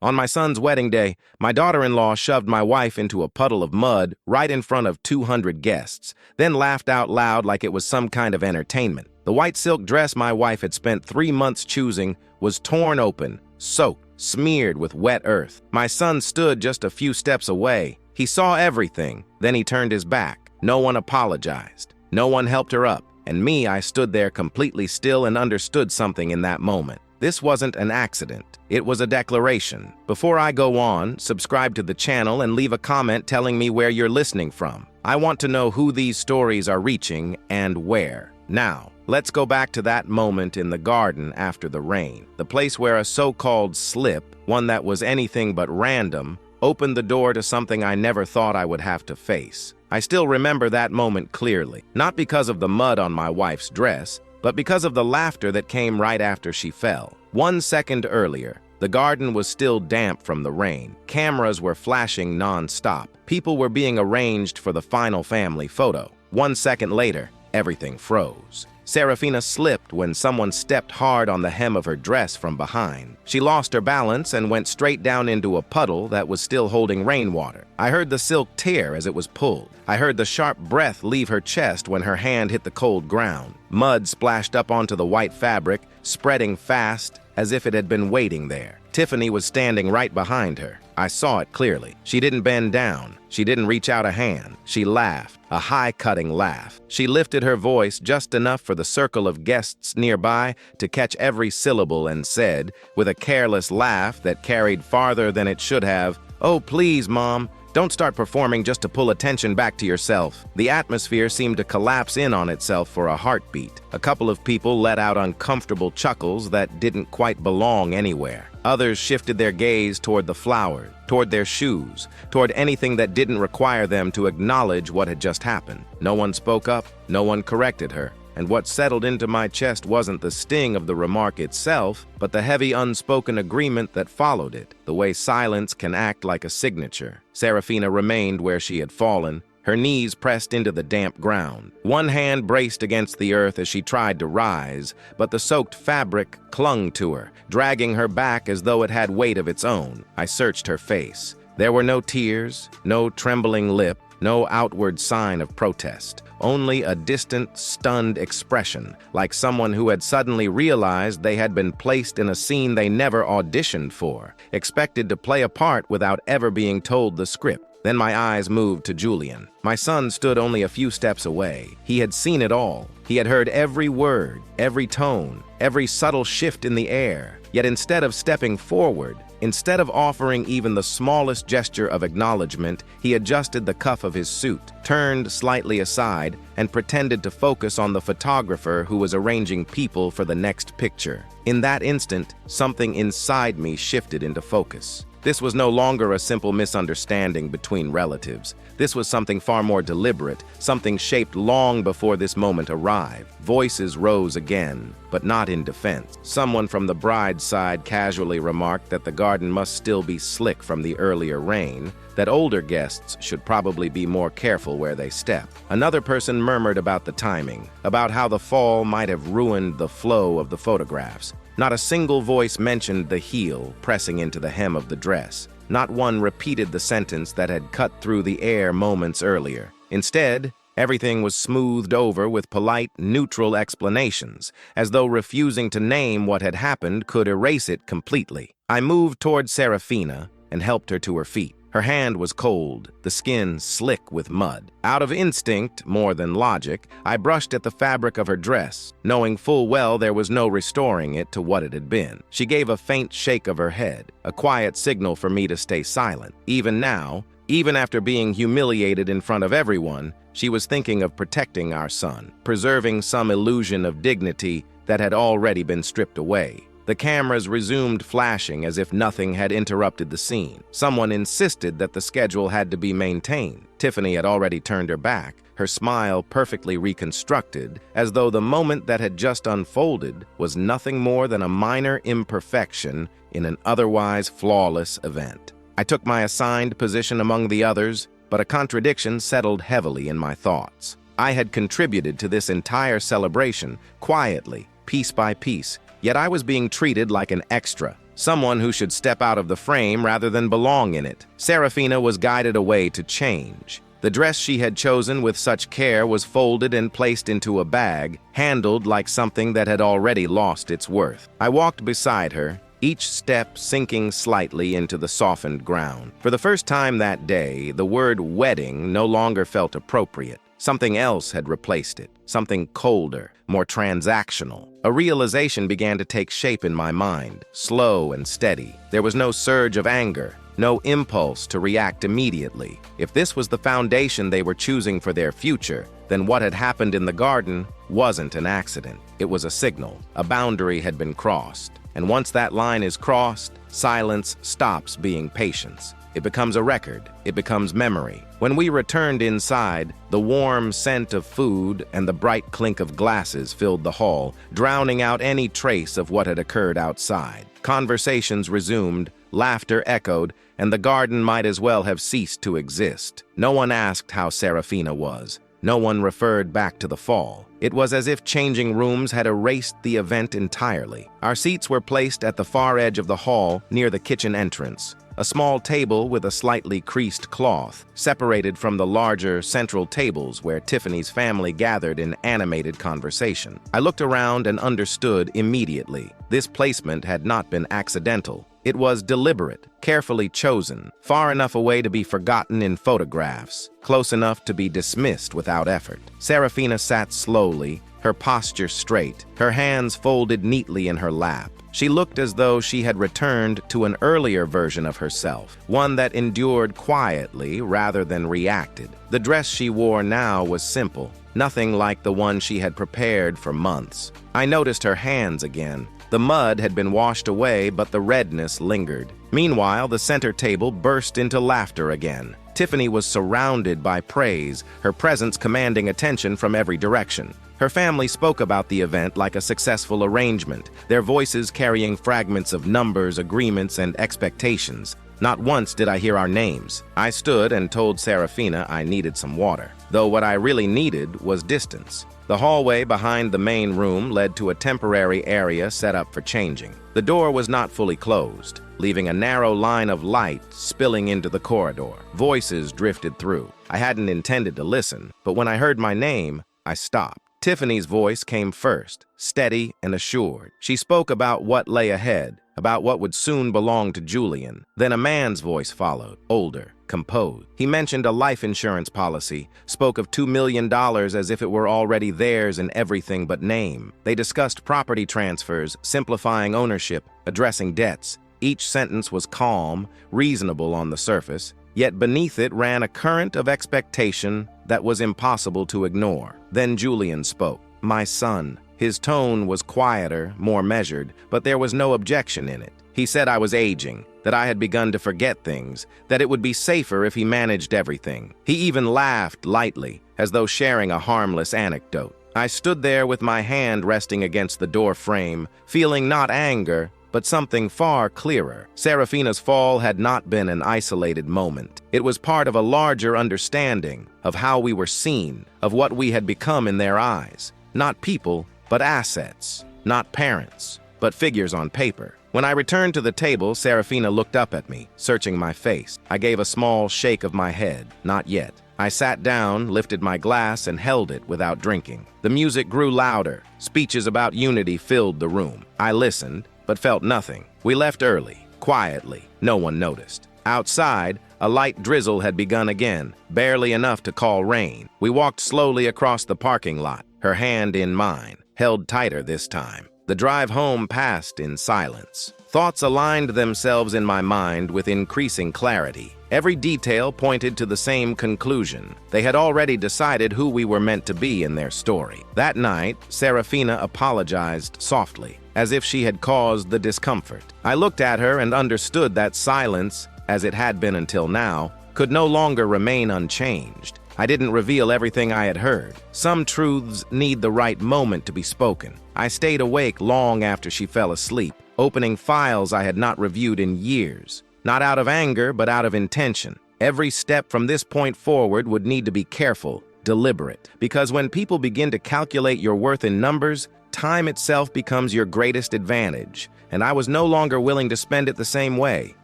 On my son's wedding day, my daughter-in-law shoved my wife into a puddle of mud right in front of 200 guests, then laughed out loud like it was some kind of entertainment. The white silk dress my wife had spent 3 months choosing was torn open, soaked, smeared with wet earth. My son stood just a few steps away. He saw everything, then he turned his back. No one apologized. No one helped her up. And me, I stood there completely still and understood something in that moment. This wasn't an accident. It was a declaration. Before I go on, subscribe to the channel and leave a comment telling me where you're listening from. I want to know who these stories are reaching and where. Now, let's go back to that moment in the garden after the rain. The place where a so-called slip, one that was anything but random, opened the door to something I never thought I would have to face. I still remember that moment clearly, not because of the mud on my wife's dress, but because of the laughter that came right after she fell. 1 second earlier, the garden was still damp from the rain. Cameras were flashing non-stop. People were being arranged for the final family photo. 1 second later, everything froze. Serafina slipped when someone stepped hard on the hem of her dress from behind. She lost her balance and went straight down into a puddle that was still holding rainwater. I heard the silk tear as it was pulled. I heard the sharp breath leave her chest when her hand hit the cold ground. Mud splashed up onto the white fabric, spreading fast as if it had been waiting there. Tiffany was standing right behind her. I saw it clearly. She didn't bend down. She didn't reach out a hand. She laughed, a high-cutting laugh. She lifted her voice just enough for the circle of guests nearby to catch every syllable and said, with a careless laugh that carried farther than it should have, "Oh, please, Mom, don't start performing just to pull attention back to yourself." The atmosphere seemed to collapse in on itself for a heartbeat. A couple of people let out uncomfortable chuckles that didn't quite belong anywhere. Others shifted their gaze toward the flowers, toward their shoes, toward anything that didn't require them to acknowledge what had just happened. No one spoke up, no one corrected her. And what settled into my chest wasn't the sting of the remark itself, but the heavy unspoken agreement that followed it, the way silence can act like a signature. Serafina remained where she had fallen, her knees pressed into the damp ground. One hand braced against the earth as she tried to rise, but the soaked fabric clung to her, dragging her back as though it had weight of its own. I searched her face. There were no tears, no trembling lip, no outward sign of protest. Only a distant, stunned expression, like someone who had suddenly realized they had been placed in a scene they never auditioned for, expected to play a part without ever being told the script. Then my eyes moved to Julian. My son stood only a few steps away. He had seen it all. He had heard every word, every tone, every subtle shift in the air. Yet instead of stepping forward, instead of offering even the smallest gesture of acknowledgement, he adjusted the cuff of his suit, turned slightly aside, and pretended to focus on the photographer who was arranging people for the next picture. In that instant, something inside me shifted into focus. This was no longer a simple misunderstanding between relatives. This was something far more deliberate, something shaped long before this moment arrived. Voices rose again, but not in defense. Someone from the bride's side casually remarked that the garden must still be slick from the earlier rain, that older guests should probably be more careful where they step. Another person murmured about the timing, about how the fall might have ruined the flow of the photographs. Not a single voice mentioned the heel pressing into the hem of the dress. Not one repeated the sentence that had cut through the air moments earlier. Instead, everything was smoothed over with polite, neutral explanations, as though refusing to name what had happened could erase it completely. I moved toward Serafina and helped her to her feet. Her hand was cold, the skin slick with mud. Out of instinct, more than logic, I brushed at the fabric of her dress, knowing full well there was no restoring it to what it had been. She gave a faint shake of her head, a quiet signal for me to stay silent. Even now, even after being humiliated in front of everyone, she was thinking of protecting our son, preserving some illusion of dignity that had already been stripped away. The cameras resumed flashing as if nothing had interrupted the scene. Someone insisted that the schedule had to be maintained. Tiffany had already turned her back, her smile perfectly reconstructed, as though the moment that had just unfolded was nothing more than a minor imperfection in an otherwise flawless event. I took my assigned position among the others, but a contradiction settled heavily in my thoughts. I had contributed to this entire celebration, quietly, piece by piece, yet I was being treated like an extra, someone who should step out of the frame rather than belong in it. Serafina was guided away to change. The dress she had chosen with such care was folded and placed into a bag, handled like something that had already lost its worth. I walked beside her, each step sinking slightly into the softened ground. For the first time that day, the word wedding no longer felt appropriate. Something else had replaced it, something colder, more transactional. A realization began to take shape in my mind, slow and steady. There was no surge of anger, no impulse to react immediately. If this was the foundation they were choosing for their future, then what had happened in the garden wasn't an accident. It was a signal. A boundary had been crossed. And once that line is crossed, silence stops being patience. It becomes a record. It becomes memory. When we returned inside, the warm scent of food and the bright clink of glasses filled the hall, drowning out any trace of what had occurred outside. Conversations resumed, laughter echoed, and the garden might as well have ceased to exist. No one asked how Serafina was. No one referred back to the fall. It was as if changing rooms had erased the event entirely. Our seats were placed at the far edge of the hall, near the kitchen entrance. A small table with a slightly creased cloth, separated from the larger central tables where Tiffany's family gathered in animated conversation. I looked around and understood immediately. This placement had not been accidental. It was deliberate, carefully chosen, far enough away to be forgotten in photographs, close enough to be dismissed without effort. Serafina sat slowly, her posture straight, her hands folded neatly in her lap. She looked as though she had returned to an earlier version of herself, one that endured quietly rather than reacted. The dress she wore now was simple, nothing like the one she had prepared for months. I noticed her hands again. The mud had been washed away, but the redness lingered. Meanwhile, the center table burst into laughter again. Tiffany was surrounded by praise, her presence commanding attention from every direction. Her family spoke about the event like a successful arrangement, their voices carrying fragments of numbers, agreements, and expectations. Not once did I hear our names. I stood and told Serafina I needed some water, though what I really needed was distance. The hallway behind the main room led to a temporary area set up for changing. The door was not fully closed, leaving a narrow line of light spilling into the corridor. Voices drifted through. I hadn't intended to listen, but when I heard my name, I stopped. Tiffany's voice came first, steady and assured. She spoke about what lay ahead, about what would soon belong to Julian. Then a man's voice followed, older, composed. He mentioned a life insurance policy, spoke of $2 million as if it were already theirs in everything but name. They discussed property transfers, simplifying ownership, addressing debts. Each sentence was calm, reasonable on the surface, yet beneath it ran a current of expectation that was impossible to ignore. Then Julian spoke. My son. His tone was quieter, more measured, but there was no objection in it. He said I was aging, that I had begun to forget things, that it would be safer if he managed everything. He even laughed lightly, as though sharing a harmless anecdote. I stood there with my hand resting against the door frame, feeling not anger, but something far clearer. Serafina's fall had not been an isolated moment. It was part of a larger understanding of how we were seen, of what we had become in their eyes. Not people, but assets. Not parents, but figures on paper. When I returned to the table, Serafina looked up at me, searching my face. I gave a small shake of my head. Not yet. I sat down, lifted my glass, and held it without drinking. The music grew louder. Speeches about unity filled the room. I listened, but felt nothing. We left early, quietly. No one noticed. Outside, a light drizzle had begun again, barely enough to call rain. We walked slowly across the parking lot, her hand in mine, held tighter this time. The drive home passed in silence. Thoughts aligned themselves in my mind with increasing clarity. Every detail pointed to the same conclusion. They had already decided who we were meant to be in their story. That night, Serafina apologized softly, as if she had caused the discomfort. I looked at her and understood that silence, as it had been until now, could no longer remain unchanged. I didn't reveal everything I had heard. Some truths need the right moment to be spoken. I stayed awake long after she fell asleep, opening files I had not reviewed in years. Not out of anger, but out of intention. Every step from this point forward would need to be careful, deliberate, because when people begin to calculate your worth in numbers, time itself becomes your greatest advantage, and I was no longer willing to spend it the same way.